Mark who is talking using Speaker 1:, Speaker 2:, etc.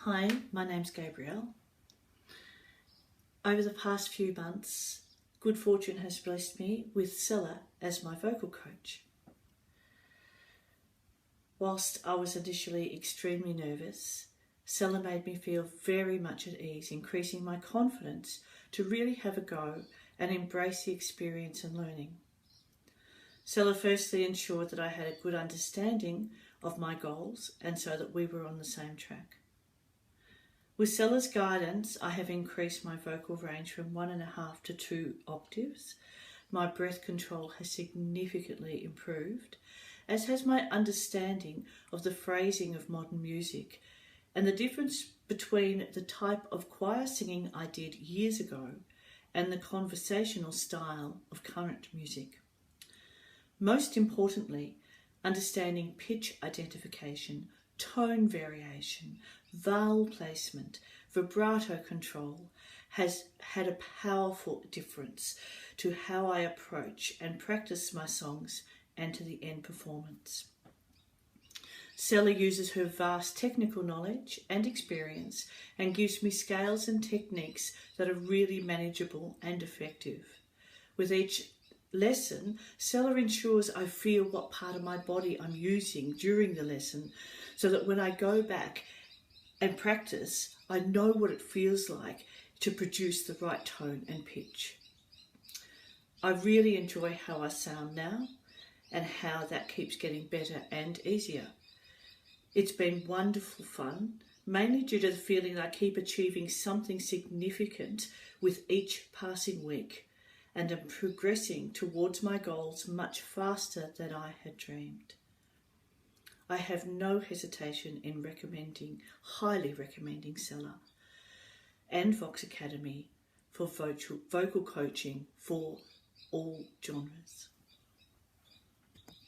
Speaker 1: Hi, my name's Gabrielle. Over the past few months, good fortune has blessed me with Sela as my vocal coach. Whilst I was initially extremely nervous, Sela made me feel very much at ease, increasing my confidence to really have a go and embrace the experience and learning. Sela firstly ensured that I had a good understanding of my goals and so that we were on the same track. With Sela's guidance, I have increased my vocal range from 1.5 to 2 octaves. My breath control has significantly improved, as has my understanding of the phrasing of modern music and the difference between the type of choir singing I did years ago and the conversational style of current music. Most importantly, understanding pitch identification, tone variation, vowel placement, vibrato control has had a powerful difference to how I approach and practice my songs and to the end performance. Sela uses her vast technical knowledge and experience and gives me scales and techniques that are really manageable and effective. With each lesson, Sela ensures I feel what part of my body I'm using during the lesson so that when I go back and practice, I know what it feels like to produce the right tone and pitch. I really enjoy how I sound now and how that keeps getting better and easier. It's been wonderful fun, mainly due to the feeling that I keep achieving something significant with each passing week and am progressing towards my goals much faster than I had dreamed. I have no hesitation in highly recommending Sela and Vox Academy for vocal coaching for all genres.